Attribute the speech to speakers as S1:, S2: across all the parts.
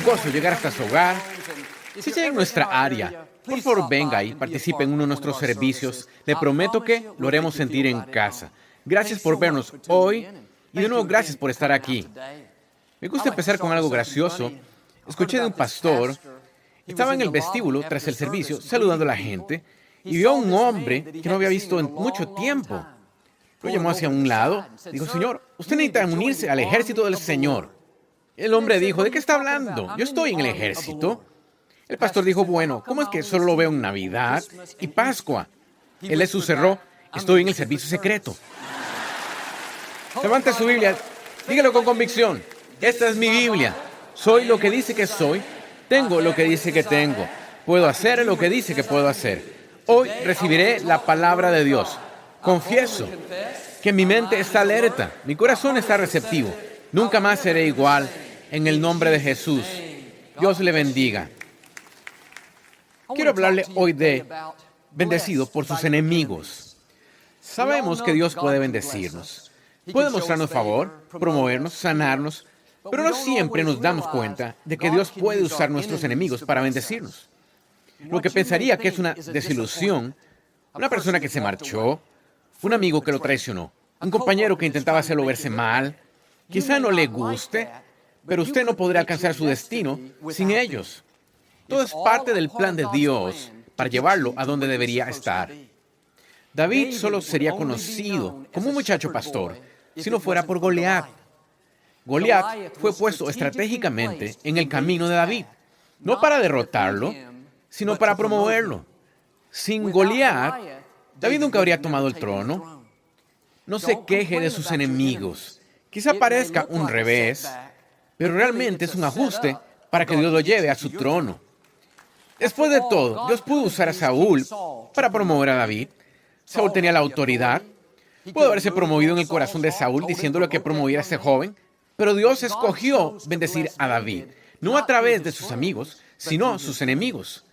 S1: gozo llegar hasta su hogar. Si está en nuestra área, por favor venga y participe en uno de nuestros servicios. Le prometo que lo haremos sentir en casa. Gracias por vernos hoy y de nuevo gracias por estar aquí. Me gusta empezar con algo gracioso. Escuché de un pastor, estaba en el vestíbulo tras el servicio saludando a la gente y vio a un hombre que no había visto en mucho tiempo. Lo llamó hacia un lado, dijo: Señor, usted necesita unirse al ejército del Señor. El hombre dijo: ¿de qué está hablando? Yo estoy en el ejército. El pastor dijo: bueno, ¿cómo es que solo lo veo en Navidad y Pascua? Él le susurró: estoy en el servicio secreto. Levante su Biblia, dígalo con convicción. Esta es mi Biblia. Soy lo que dice que soy. Tengo lo que dice que tengo. Puedo hacer lo que dice que puedo hacer. Hoy recibiré la palabra de Dios. Confieso que mi mente está alerta, mi corazón está receptivo. Nunca más seré igual. En el nombre de Jesús. Dios le bendiga. Quiero hablarle hoy de bendecido por sus enemigos. Sabemos que Dios puede bendecirnos. Puede mostrarnos favor, promovernos, sanarnos, pero no siempre nos damos cuenta de que Dios puede usar nuestros enemigos para bendecirnos. Lo que pensaría que es una desilusión, una persona que se marchó, un amigo que lo traicionó, un compañero que intentaba hacerlo verse mal, quizá no le guste, pero usted no podrá alcanzar su destino sin ellos. Todo es parte del plan de Dios para llevarlo a donde debería estar. David solo sería conocido como un muchacho pastor si no fuera por Goliat. Goliat fue puesto estratégicamente en el camino de David, no para derrotarlo, sino para promoverlo. Sin Goliat, David nunca habría tomado el trono. No se queje de sus enemigos. Quizá parezca un revés, pero realmente es un ajuste para que Dios lo lleve a su trono. Después de todo, Dios pudo usar a Saúl para promover a David. Saúl tenía la autoridad. Pudo haberse promovido en el corazón de Saúl diciéndole que promoviera a ese joven, pero Dios escogió bendecir a David, no a través de sus amigos, sino sus enemigos.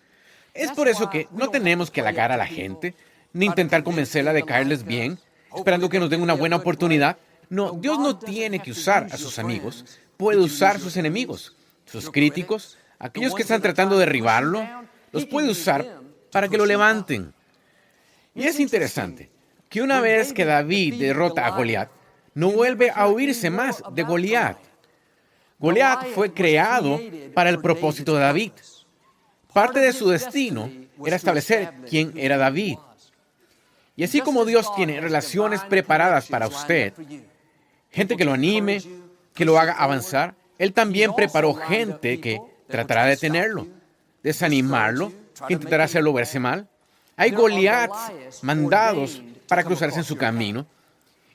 S1: Es por eso que no tenemos que halagar a la gente, ni intentar convencerla de caerles bien, esperando que nos den una buena oportunidad. No, Dios no tiene que usar a sus amigos, puede usar a sus enemigos, sus críticos, aquellos que están tratando de derribarlo, los puede usar para que lo levanten. Y es interesante que una vez que David derrota a Goliat, no vuelve a oírse más de Goliat. Goliat fue creado para el propósito de David. Parte de su destino era establecer quién era David. Y así como Dios tiene relaciones preparadas para usted, gente que lo anime, que lo haga avanzar, Él también preparó gente que tratará de detenerlo, desanimarlo, que intentará hacerlo verse mal. Hay Goliaths mandados para cruzarse en su camino.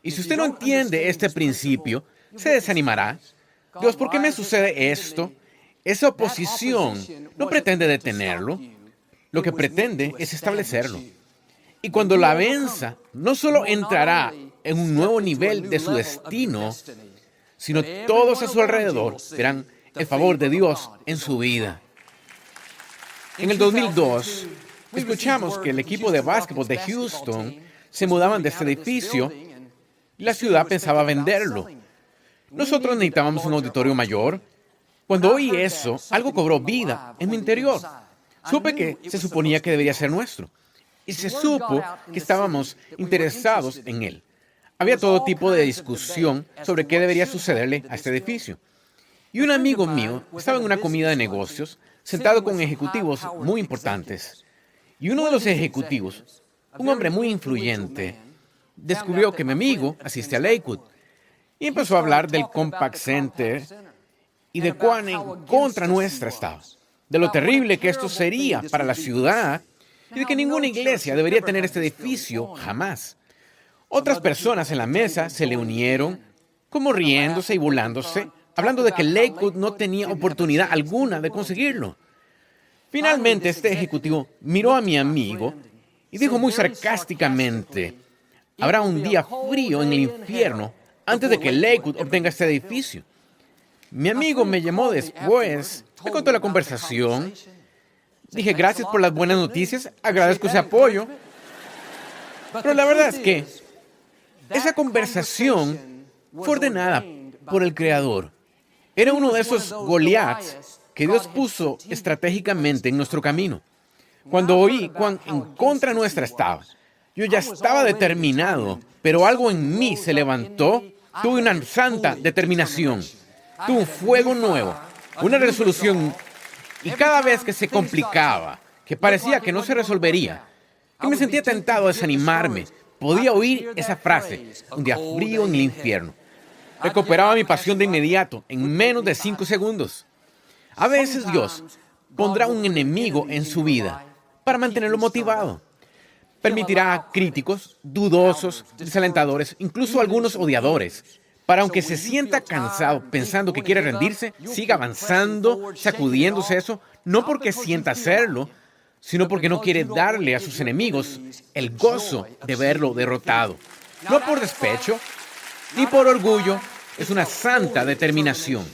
S1: Y si usted no entiende este principio, se desanimará. Dios, ¿por qué me sucede esto? Esa oposición no pretende detenerlo. Lo que pretende es establecerlo. Y cuando la venza, no solo entrará en un nuevo nivel de su destino, sino todos a su alrededor verán el favor de Dios en su vida. En el 2002, escuchamos que el equipo de básquetbol de Houston se mudaban de este edificio y la ciudad pensaba venderlo. Nosotros necesitábamos un auditorio mayor. Cuando oí eso, algo cobró vida en mi interior. Supe que se suponía que debería ser nuestro. Y se supo que estábamos interesados en él. Había todo tipo de discusión sobre qué debería sucederle a este edificio. Y un amigo mío estaba en una comida de negocios, sentado con ejecutivos muy importantes. Y uno de los ejecutivos, un hombre muy influyente, descubrió que mi amigo asiste a Lakewood. Y empezó a hablar del Compaq Center y de cuán en contra nuestra estaba. De lo terrible que esto sería para la ciudad y de que ninguna iglesia debería tener este edificio jamás. Otras personas en la mesa se le unieron, como riéndose y burlándose, hablando de que Lakewood no tenía oportunidad alguna de conseguirlo. Finalmente, este ejecutivo miró a mi amigo y dijo muy sarcásticamente: habrá un día frío en el infierno antes de que Lakewood obtenga este edificio. Mi amigo me llamó después, me contó la conversación. Dije: gracias por las buenas noticias, agradezco ese apoyo. Pero la verdad es que esa conversación fue ordenada por el Creador. Era uno de esos Goliaths que Dios puso estratégicamente en nuestro camino. Cuando oí cuán en contra nuestra estaba, yo ya estaba determinado, pero algo en mí se levantó. Tuve una santa determinación. Tuve un fuego nuevo, una resolución. Y cada vez que se complicaba, que parecía que no se resolvería, que me sentía tentado a desanimarme, podía oír esa frase: un día frío en el infierno. Recuperaba mi pasión de inmediato, en menos de 5 segundos. A veces Dios pondrá un enemigo en su vida para mantenerlo motivado. Permitirá críticos, dudosos, desalentadores, incluso algunos odiadores, para aunque se sienta cansado pensando que quiere rendirse, siga avanzando, sacudiéndose eso, no porque sienta hacerlo, sino porque no quiere darle a sus enemigos el gozo de verlo derrotado. No por despecho, ni por orgullo, es una santa determinación.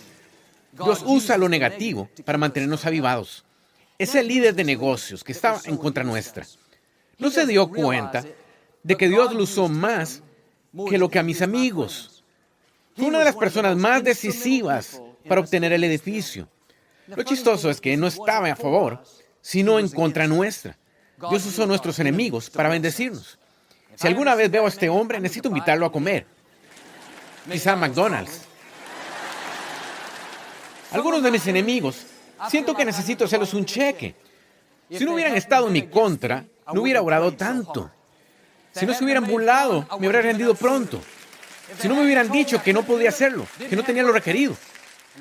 S1: Dios usa lo negativo para mantenernos avivados. Ese líder de negocios que estaba en contra nuestra no se dio cuenta de que Dios lo usó más que lo que a mis amigos. Fue una de las personas más decisivas para obtener el edificio. Lo chistoso es que no estaba a favor, sino en contra nuestra. Dios usó a nuestros enemigos para bendecirnos. Si alguna vez veo a este hombre, necesito invitarlo a comer. Quizá a McDonald's. Algunos de mis enemigos, siento que necesito hacerles un cheque. Si no hubieran estado en mi contra, no hubiera orado tanto. Si no se hubieran burlado, me habría rendido pronto. Si no me hubieran dicho que no podía hacerlo, que no tenía lo requerido,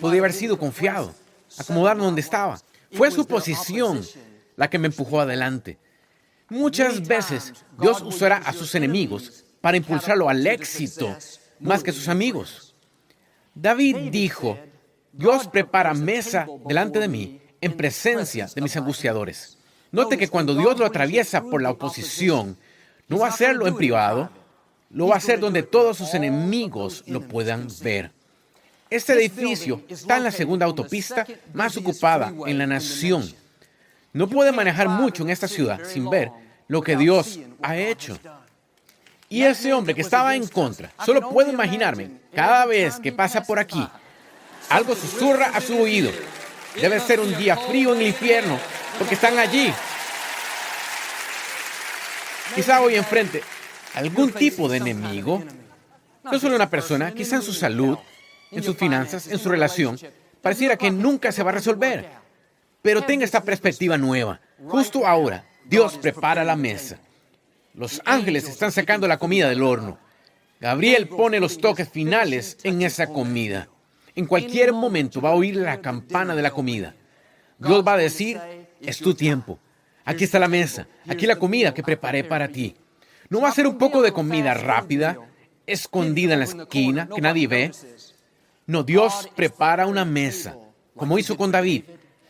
S1: podría haber sido confiado, acomodarme donde estaba. Fue su posición la que me empujó adelante. Muchas veces Dios usará a sus enemigos para impulsarlo al éxito más que a sus amigos. David dijo: Dios prepara mesa delante de mí en presencia de mis angustiadores. Note que cuando Dios lo atraviesa por la oposición, no va a hacerlo en privado, lo va a hacer donde todos sus enemigos lo puedan ver. Este edificio está en la segunda autopista más ocupada en la nación. No puede manejar mucho en esta ciudad sin ver lo que Dios ha hecho. Y ese hombre que estaba en contra, solo puedo imaginarme, cada vez que pasa por aquí, algo susurra a su oído: debe ser un día frío en el infierno, porque están allí. Quizá hoy enfrente algún tipo de enemigo, no solo una persona, quizá en su salud, en sus finanzas, en su relación, pareciera que nunca se va a resolver. Pero tenga esta perspectiva nueva. Justo ahora, Dios prepara la mesa. Los ángeles están sacando la comida del horno. Gabriel pone los toques finales en esa comida. En cualquier momento va a oír la campana de la comida. Dios va a decir: es tu tiempo. Aquí está la mesa. Aquí la comida que preparé para ti. No va a ser un poco de comida rápida, escondida en la esquina, que nadie ve. No, Dios prepara una mesa, como hizo con David,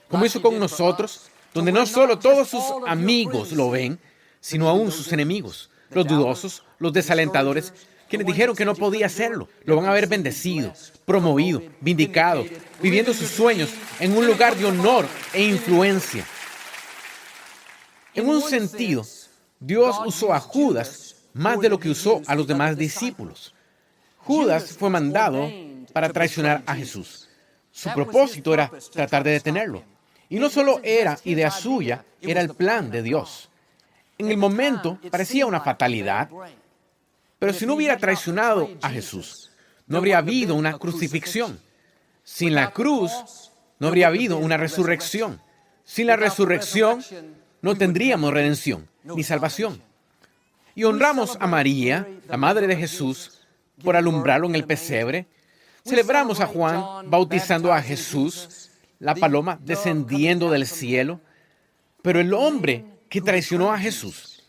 S1: como hizo con nosotros, donde no solo todos sus amigos lo ven, sino aún sus enemigos, los dudosos, los desalentadores, quienes dijeron que no podía hacerlo. Lo van a ver bendecido, promovido, vindicado, viviendo sus sueños en un lugar de honor e influencia. En un sentido, Dios usó a Judas más de lo que usó a los demás discípulos. Judas fue mandado para traicionar a Jesús. Su propósito era tratar de detenerlo. Y no solo era idea suya, era el plan de Dios. En el momento parecía una fatalidad, pero si no hubiera traicionado a Jesús, no habría habido una crucifixión. Sin la cruz, no habría habido una resurrección. Sin la resurrección, no tendríamos redención ni salvación. Y honramos a María, la madre de Jesús, por alumbrarlo en el pesebre. Celebramos a Juan bautizando a Jesús, la paloma descendiendo del cielo. Pero el hombre que traicionó a Jesús,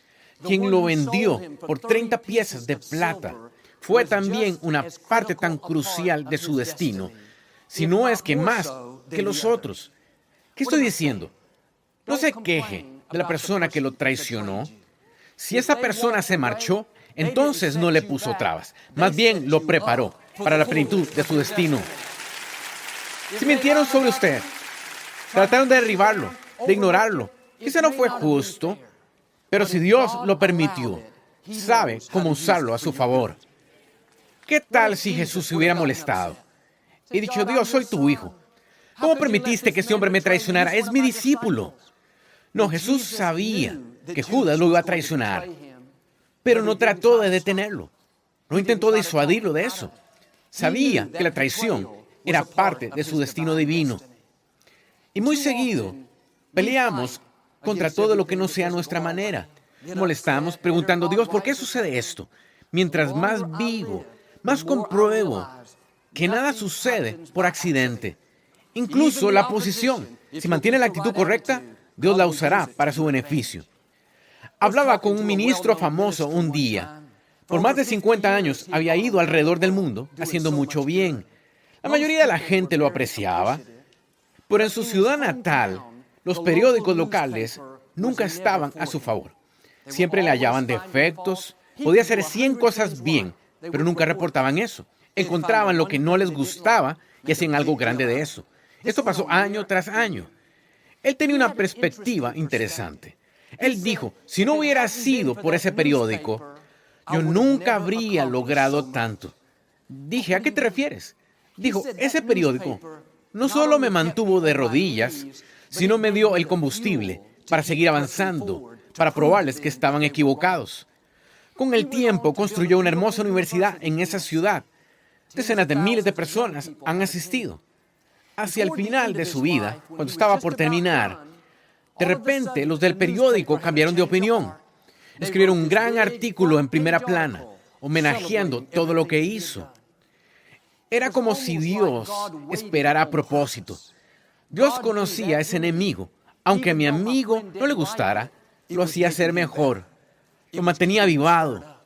S1: quien lo vendió por 30 piezas de plata, fue también una parte tan crucial de su destino, si no es que más que los otros. ¿Qué estoy diciendo? No se queje de la persona que lo traicionó. Si esa persona se marchó, entonces no le puso trabas. Más bien lo preparó para la plenitud de su destino. Si mintieron sobre usted, trataron de derribarlo, de ignorarlo, quizá no fue justo, pero si Dios lo permitió, sabe cómo usarlo a su favor. ¿Qué tal si Jesús se hubiera molestado y dicho: Dios, soy tu hijo, ¿Cómo permitiste que este hombre me traicionara? Es mi discípulo. No, Jesús sabía que Judas lo iba a traicionar, pero no trató de detenerlo. No intentó disuadirlo de eso. Sabía que la traición era parte de su destino divino. Y muy seguido peleamos contra todo lo que no sea nuestra manera. Molestamos preguntando, Dios, ¿por qué sucede esto? Mientras más vivo, más compruebo que nada sucede por accidente. Incluso la posición. Si mantiene la actitud correcta, Dios la usará para su beneficio. Hablaba con un ministro famoso un día. Por más de 50 años había ido alrededor del mundo haciendo mucho bien. La mayoría de la gente lo apreciaba, pero en su ciudad natal, los periódicos locales nunca estaban a su favor. Siempre le hallaban defectos, podía hacer 100 cosas bien, pero nunca reportaban eso. Encontraban lo que no les gustaba y hacían algo grande de eso. Esto pasó año tras año. Él tenía una perspectiva interesante. Él dijo, si no hubiera sido por ese periódico, yo nunca habría logrado tanto. Dije, ¿a qué te refieres? Dijo, ese periódico no solo me mantuvo de rodillas, sino me dio el combustible para seguir avanzando, para probarles que estaban equivocados. Con el tiempo construyó una hermosa universidad en esa ciudad. Decenas de miles de personas han asistido. Hacia el final de su vida, cuando estaba por terminar, de repente los del periódico cambiaron de opinión. Escribieron un gran artículo en primera plana, homenajeando todo lo que hizo. Era como si Dios esperara a propósito. Dios conocía a ese enemigo. Aunque a mi amigo no le gustara, lo hacía ser mejor. Lo mantenía avivado.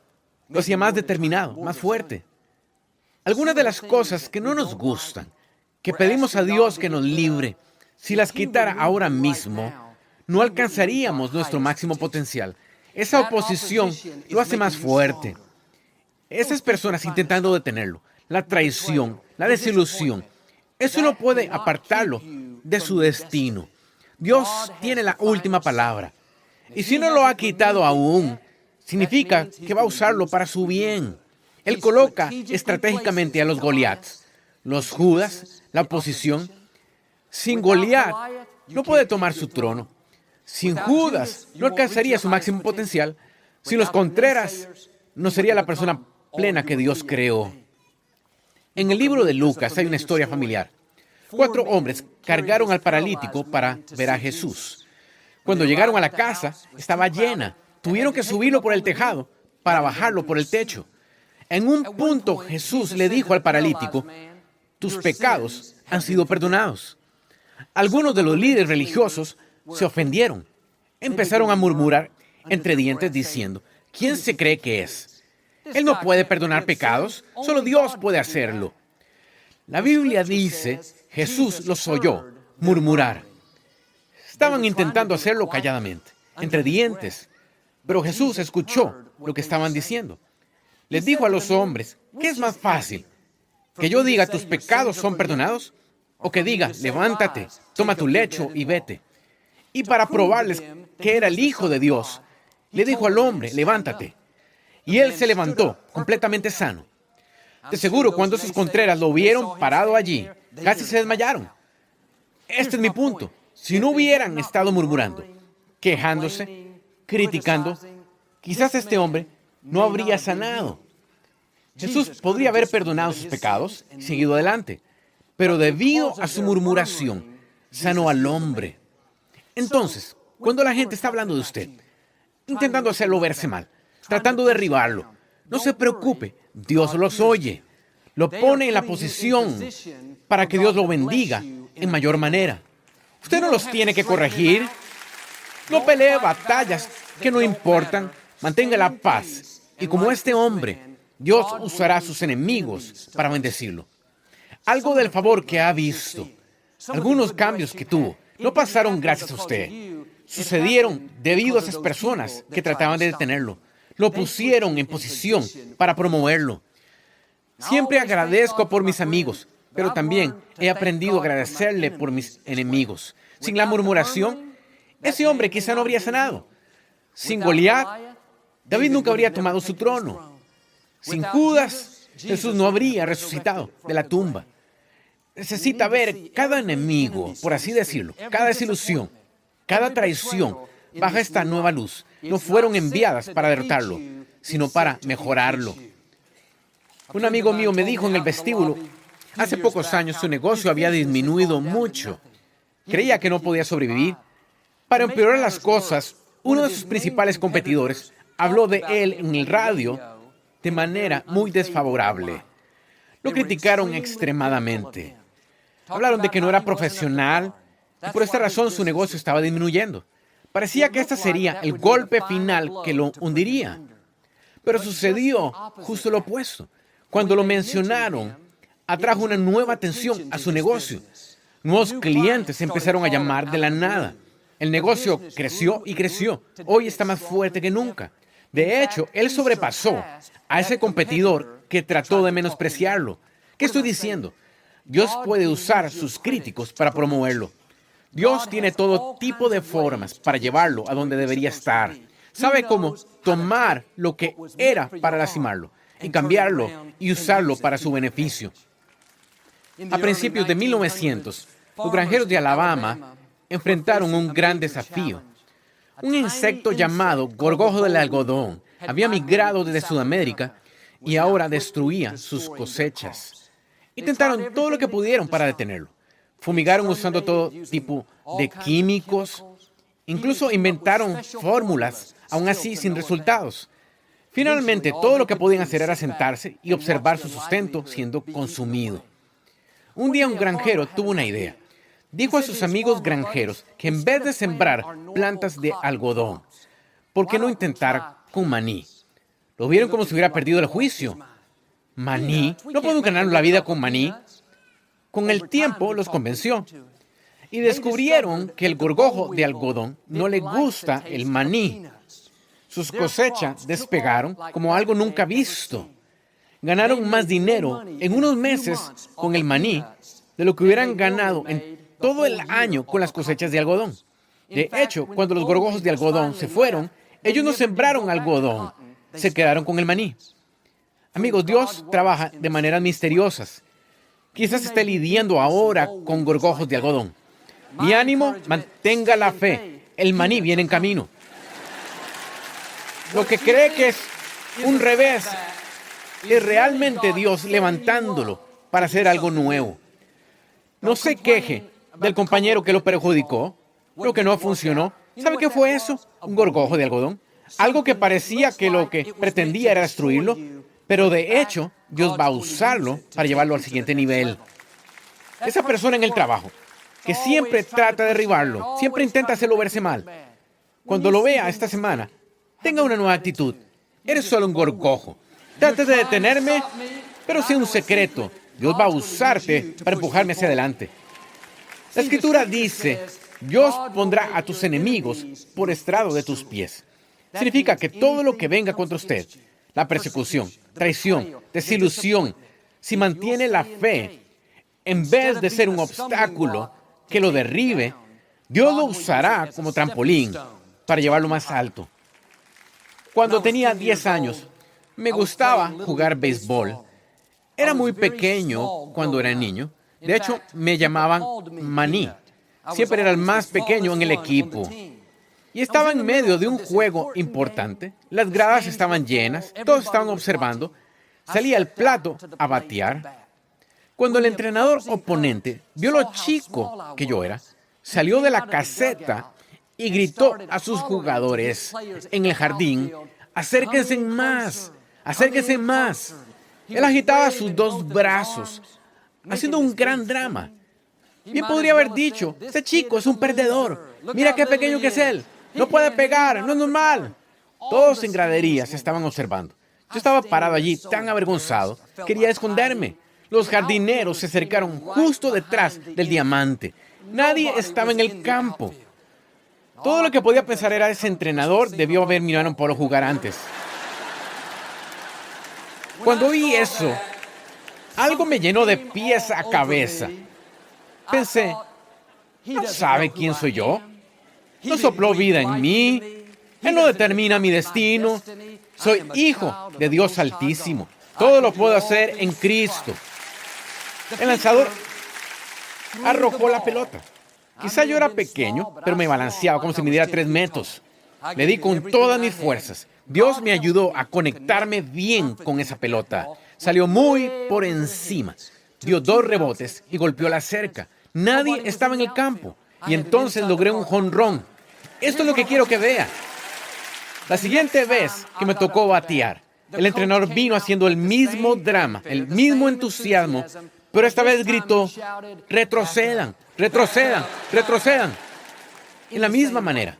S1: Lo hacía más determinado, más fuerte. Algunas de las cosas que no nos gustan, que pedimos a Dios que nos libre, si las quitara ahora mismo, no alcanzaríamos nuestro máximo potencial. Esa oposición lo hace más fuerte. Esas personas intentando detenerlo, la traición, la desilusión, eso no puede apartarlo de su destino. Dios tiene la última palabra. Y si no lo ha quitado aún, significa que va a usarlo para su bien. Él coloca estratégicamente a los Goliaths, los Judas, la oposición. Sin Goliat no puede tomar su trono. Sin Judas no alcanzaría su máximo potencial. Sin los Contreras no sería la persona plena que Dios creó. En el libro de Lucas hay una historia familiar. 4 hombres cargaron al paralítico para ver a Jesús. Cuando llegaron a la casa, estaba llena. Tuvieron que subirlo por el tejado para bajarlo por el techo. En un punto Jesús le dijo al paralítico, tus pecados han sido perdonados. Algunos de los líderes religiosos se ofendieron. Empezaron a murmurar entre dientes diciendo, ¿quién se cree que es? Él no puede perdonar pecados, solo Dios puede hacerlo. La Biblia dice, Jesús los oyó murmurar. Estaban intentando hacerlo calladamente, entre dientes, pero Jesús escuchó lo que estaban diciendo. Les dijo a los hombres, ¿qué es más fácil? ¿Que yo diga tus pecados son perdonados? ¿O que diga, levántate, toma tu lecho y vete? Y para probarles que era el Hijo de Dios, le dijo al hombre, levántate. Y él se levantó, completamente sano. De seguro, cuando sus contreras lo vieron parado allí, casi se desmayaron. Este es mi punto. Si no hubieran estado murmurando, quejándose, criticando, quizás este hombre no habría sanado. Jesús podría haber perdonado sus pecados y seguido adelante, pero debido a su murmuración, sanó al hombre. Entonces, cuando la gente está hablando de usted, intentando hacerlo verse mal, tratando de derribarlo, no se preocupe, Dios los oye. Lo pone en la posición para que Dios lo bendiga en mayor manera. Usted no los tiene que corregir. No pelee batallas que no importan. Mantenga la paz. Y como este hombre, Dios usará a sus enemigos para bendecirlo. Algo del favor que ha visto, algunos cambios que tuvo, no pasaron gracias a usted. Sucedieron debido a esas personas que trataban de detenerlo. Lo pusieron en posición para promoverlo. Siempre agradezco por mis amigos, pero también he aprendido a agradecerle por mis enemigos. Sin la murmuración, ese hombre quizá no habría sanado. Sin Goliat, David nunca habría tomado su trono. Sin Judas, Jesús no habría resucitado de la tumba. necesita ver cada enemigo, por así decirlo, cada desilusión, cada traición, bajo esta nueva luz. No fueron enviadas para derrotarlo, sino para mejorarlo. Un amigo mío me dijo en el vestíbulo, hace pocos años su negocio había disminuido mucho. Creía que no podía sobrevivir. Para empeorar las cosas, uno de sus principales competidores habló de él en el radio de manera muy desfavorable. Lo criticaron extremadamente. Hablaron de que no era profesional y por esta razón su negocio estaba disminuyendo. Parecía que este sería el golpe final que lo hundiría. Pero sucedió justo lo opuesto. Cuando lo mencionaron, atrajo una nueva atención a su negocio. Nuevos clientes empezaron a llamar de la nada. El negocio creció y creció. Hoy está más fuerte que nunca. De hecho, él sobrepasó a ese competidor que trató de menospreciarlo. ¿Qué estoy diciendo? Dios puede usar sus críticos para promoverlo. Dios tiene todo tipo de formas para llevarlo a donde debería estar. Sabe cómo tomar lo que era para lastimarlo y cambiarlo y usarlo para su beneficio. A principios de 1900, los granjeros de Alabama enfrentaron un gran desafío. Un insecto llamado gorgojo del algodón había migrado desde Sudamérica y ahora destruía sus cosechas. Intentaron todo lo que pudieron para detenerlo. Fumigaron usando todo tipo de químicos. Incluso inventaron fórmulas, aún así sin resultados. Finalmente, todo lo que podían hacer era sentarse y observar su sustento siendo consumido. Un día un granjero tuvo una idea. Dijo a sus amigos granjeros que en vez de sembrar plantas de algodón, ¿por qué no intentar con maní? Lo vieron como si hubiera perdido el juicio. ¿Maní? ¿No puedo ganar la vida con maní? Con el tiempo los convenció. Y descubrieron que el gorgojo de algodón no le gusta el maní. Sus cosechas despegaron como algo nunca visto. Ganaron más dinero en unos meses con el maní de lo que hubieran ganado en todo el año con las cosechas de algodón. De hecho, cuando los gorgojos de algodón se fueron, ellos no sembraron algodón, se quedaron con el maní. Amigos, Dios trabaja de maneras misteriosas. Quizás esté lidiando ahora con gorgojos de algodón. Mi ánimo, mantenga la fe. El maní viene en camino. Lo que cree que es un revés es realmente Dios levantándolo para hacer algo nuevo. No se queje del compañero que lo perjudicó, lo que no funcionó. ¿Sabe qué fue eso? Un gorgojo de algodón. Algo que parecía que lo que pretendía era destruirlo, pero de hecho, Dios va a usarlo para llevarlo al siguiente nivel. Esa persona en el trabajo, que siempre trata de derribarlo, siempre intenta hacerlo verse mal. Cuando lo vea esta semana, tenga una nueva actitud. Eres solo un gorgojo. Trata de detenerme, pero sea un secreto. Dios va a usarte para empujarme hacia adelante. La Escritura dice, Dios pondrá a tus enemigos por estrado de tus pies. Significa que todo lo que venga contra usted, la persecución, traición, desilusión, si mantiene la fe, en vez de ser un obstáculo que lo derribe, Dios lo usará como trampolín para llevarlo más alto. Cuando tenía 10 años, me gustaba jugar béisbol. Era muy pequeño cuando era niño. De hecho, me llamaban Maní. Siempre era el más pequeño en el equipo. Y estaba en medio de un juego importante. Las gradas estaban llenas, todos estaban observando. Salía al plato a batear. Cuando el entrenador oponente vio lo chico que yo era, salió de la caseta y gritó a sus jugadores en el jardín, acérquense más, acérquense más. Él agitaba sus dos brazos, haciendo un gran drama. Bien podría haber dicho, este chico es un perdedor, mira qué pequeño que es él, no puede pegar, no es normal. Todos en graderías estaban observando. Yo estaba parado allí tan avergonzado, quería esconderme. Los jardineros se acercaron justo detrás del diamante. Nadie estaba en el campo. Todo lo que podía pensar era ese entrenador debió haber mirado a un Polo jugar antes. Cuando oí eso, algo me llenó de pies a cabeza. Pensé, ¿no sabe quién soy yo? No sopló vida en mí. Él no determina mi destino. Soy hijo de Dios Altísimo. Todo lo puedo hacer en Cristo. El lanzador arrojó la pelota. Quizá yo era pequeño, pero me balanceaba como si midiera 3 metros. Le di con todas mis fuerzas. Dios me ayudó a conectarme bien con esa pelota. Salió muy por encima. Dio 2 rebotes y golpeó la cerca. Nadie estaba en el campo. Y entonces logré un jonrón. Esto es lo que quiero que vea. La siguiente vez que me tocó batear, el entrenador vino haciendo el mismo drama, el mismo entusiasmo, pero esta vez gritó: retrocedan, retrocedan, retrocedan. En la misma manera,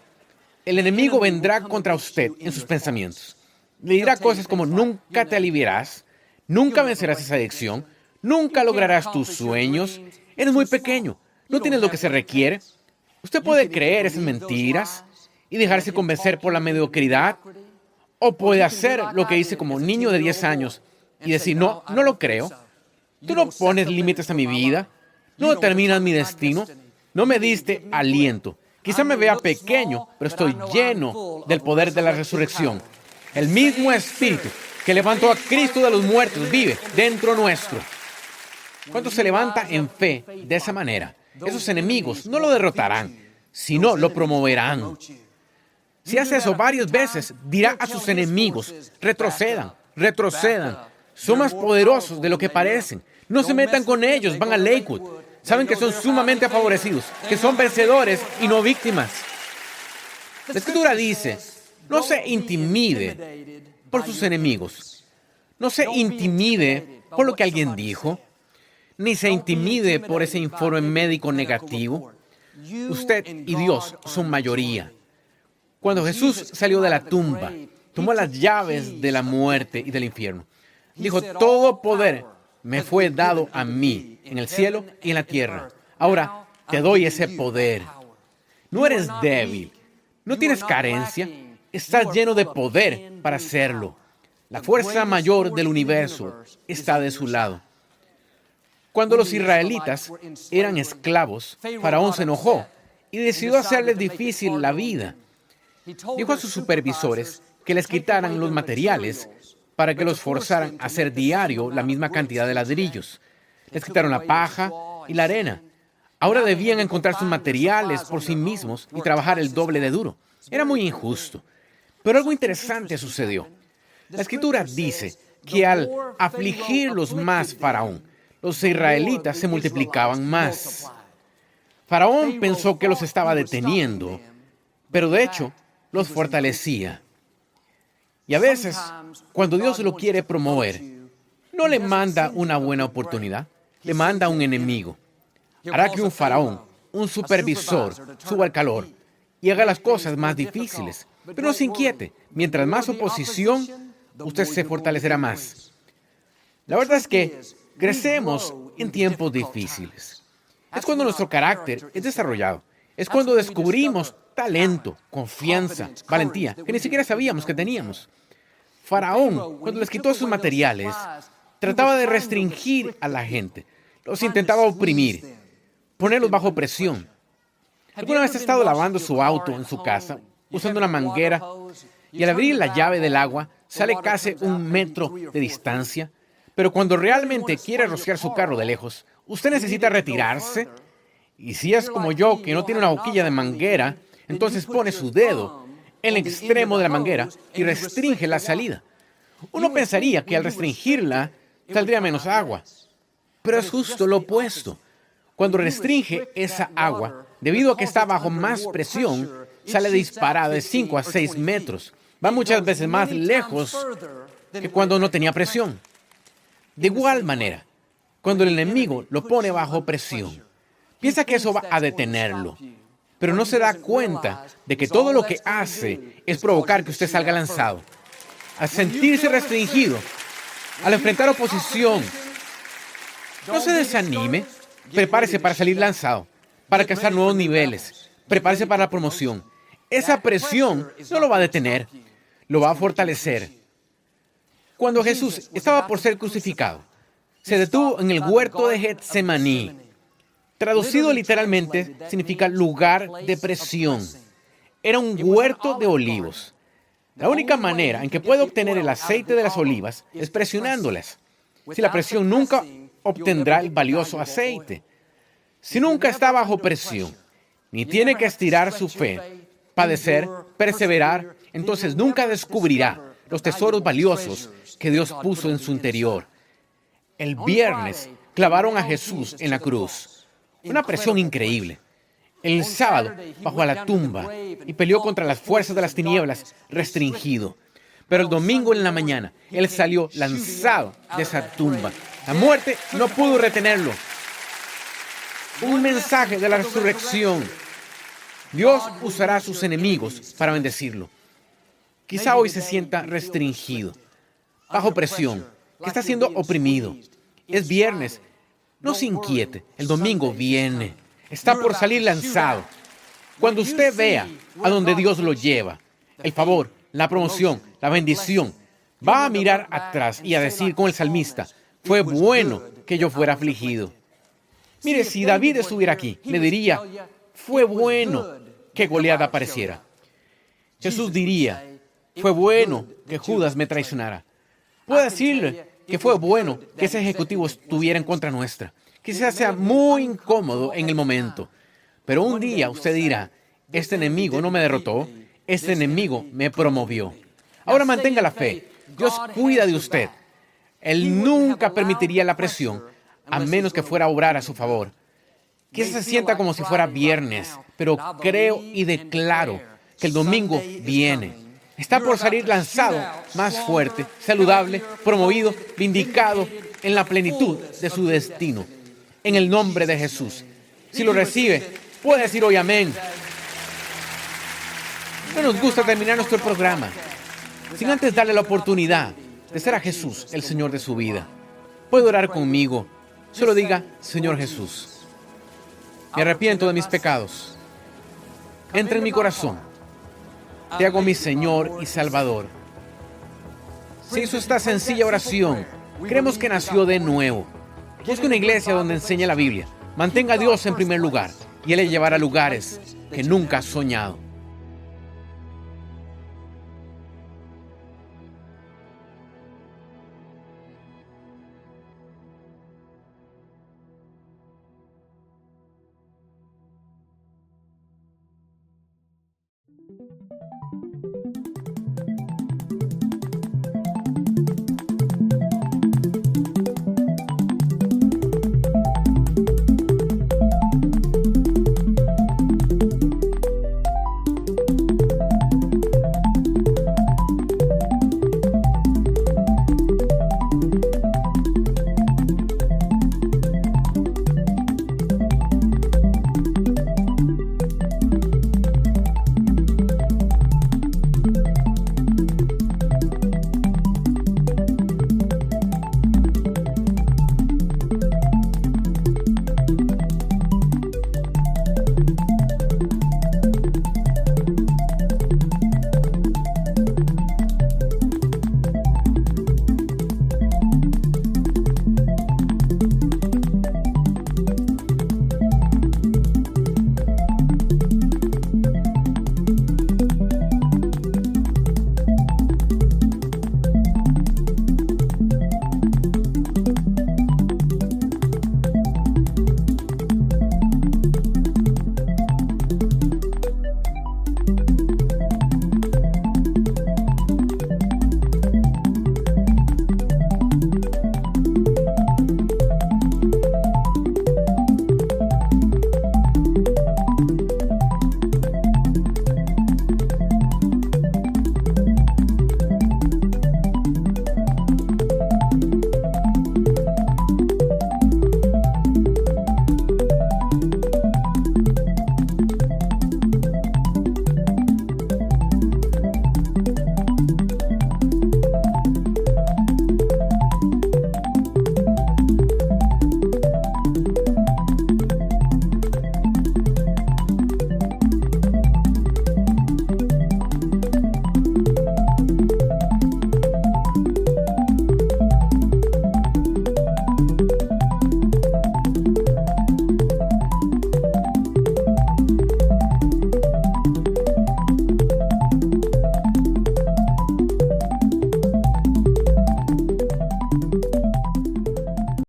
S1: el enemigo vendrá contra usted en sus pensamientos. Le dirá cosas como: nunca te aliviarás, nunca vencerás esa adicción, nunca lograrás tus sueños, eres muy pequeño, no tienes lo que se requiere. Usted puede creer esas mentiras y dejarse convencer por la mediocridad, o puede hacer lo que hice como niño de 10 años y decir: no, no lo creo. Tú no pones límites a mi vida, no determinas mi destino, no me diste aliento. Quizá me vea pequeño, pero estoy lleno del poder de la resurrección. El mismo Espíritu que levantó a Cristo de los muertos vive dentro nuestro. Cuando se levanta en fe de esa manera, esos enemigos no lo derrotarán, sino lo promoverán. Si hace eso varias veces, dirá a sus enemigos: retrocedan, retrocedan. Son más poderosos de lo que parecen. No se metan con ellos, van a Lakewood. Saben que son sumamente favorecidos, que son vencedores y no víctimas. La Escritura dice: no se intimide por sus enemigos. No se intimide por lo que alguien dijo, ni se intimide por ese informe médico negativo. Usted y Dios son mayoría. Cuando Jesús salió de la tumba, tomó las llaves de la muerte y del infierno. Dijo: todo poder me fue dado a mí en el cielo y en la tierra. Ahora te doy ese poder. No eres débil, no tienes carencia, estás lleno de poder para hacerlo. La fuerza mayor del universo está de su lado. Cuando los israelitas eran esclavos, Faraón se enojó y decidió hacerles difícil la vida. Dijo a sus supervisores que les quitaran los materiales para que los forzaran a hacer diario la misma cantidad de ladrillos. Les quitaron la paja y la arena. Ahora debían encontrar sus materiales por sí mismos y trabajar el doble de duro. Era muy injusto. Pero algo interesante sucedió. La Escritura dice que al afligirlos más Faraón, los israelitas se multiplicaban más. Faraón pensó que los estaba deteniendo, pero de hecho los fortalecía. Y a veces, cuando Dios lo quiere promover, no le manda una buena oportunidad, le manda un enemigo. Hará que un faraón, un supervisor, suba al calor y haga las cosas más difíciles. Pero no se inquiete, mientras más oposición, usted se fortalecerá más. La verdad es que crecemos en tiempos difíciles. Es cuando nuestro carácter es desarrollado. Es cuando descubrimos talento, confianza, valentía, que ni siquiera sabíamos que teníamos. Faraón, cuando les quitó sus materiales, trataba de restringir a la gente. Los intentaba oprimir, ponerlos bajo presión. ¿Alguna vez ha estado lavando su auto en su casa, usando una manguera, y al abrir la llave del agua, sale casi 1 metro de distancia? Pero cuando realmente quiere rociar su carro de lejos, usted necesita retirarse. Y si es como yo, que no tiene una boquilla de manguera, entonces pone su dedo en el extremo de la manguera y restringe la salida. Uno pensaría que al restringirla saldría menos agua, pero es justo lo opuesto. Cuando restringe esa agua, debido a que está bajo más presión, sale disparada de 5 a 6 metros. Va muchas veces más lejos que cuando no tenía presión. De igual manera, cuando el enemigo lo pone bajo presión, piensa que eso va a detenerlo, pero no se da cuenta de que todo lo que hace es provocar que usted salga lanzado. Al sentirse restringido, al enfrentar oposición, no se desanime, prepárese para salir lanzado, para alcanzar nuevos niveles, prepárese para la promoción. Esa presión no lo va a detener, lo va a fortalecer. Cuando Jesús estaba por ser crucificado, se detuvo en el huerto de Getsemaní. Traducido literalmente, significa lugar de presión. Era un huerto de olivos. La única manera en que puede obtener el aceite de las olivas es presionándolas. Si la presión nunca obtendrá el valioso aceite. Si nunca está bajo presión, ni tiene que estirar su fe, padecer, perseverar, entonces nunca descubrirá los tesoros valiosos que Dios puso en su interior. El viernes clavaron a Jesús en la cruz. Una presión increíble. El sábado bajó a la tumba y peleó contra las fuerzas de las tinieblas, restringido. Pero el domingo en la mañana, Él salió lanzado de esa tumba. La muerte no pudo retenerlo. Un mensaje de la resurrección. Dios usará a sus enemigos para bendecirlo. Quizá hoy se sienta restringido, bajo presión, que está siendo oprimido. Es viernes. No se inquiete. El domingo viene. Está por salir lanzado. Cuando usted vea a donde Dios lo lleva, el favor, la promoción, la bendición, va a mirar atrás y a decir con el salmista, fue bueno que yo fuera afligido. Mire, si David estuviera aquí, le diría, fue bueno que Goliat apareciera. Jesús diría, fue bueno que Judas me traicionara. Puedo decirle que fue bueno que ese ejecutivo estuviera en contra nuestra. Quizás sea muy incómodo en el momento, pero un día usted dirá, este enemigo no me derrotó, este enemigo me promovió. Ahora mantenga la fe. Dios cuida de usted. Él nunca permitiría la presión, a menos que fuera a obrar a su favor. Quizás se sienta como si fuera viernes, pero creo y declaro que el domingo viene. Está por salir lanzado, más fuerte, saludable, promovido, vindicado en la plenitud de su destino. En el nombre de Jesús. Si lo recibe, puede decir hoy amén. No nos gusta terminar nuestro programa sin antes darle la oportunidad de ser a Jesús el Señor de su vida. Puede orar conmigo. Solo diga, Señor Jesús, me arrepiento de mis pecados. Entra en mi corazón. Te hago mi Señor y Salvador. Si hizo esta sencilla oración, creemos que nació de nuevo. Busque una iglesia donde enseñe la Biblia. Mantenga a Dios en primer lugar y Él le llevará a lugares que nunca has soñado.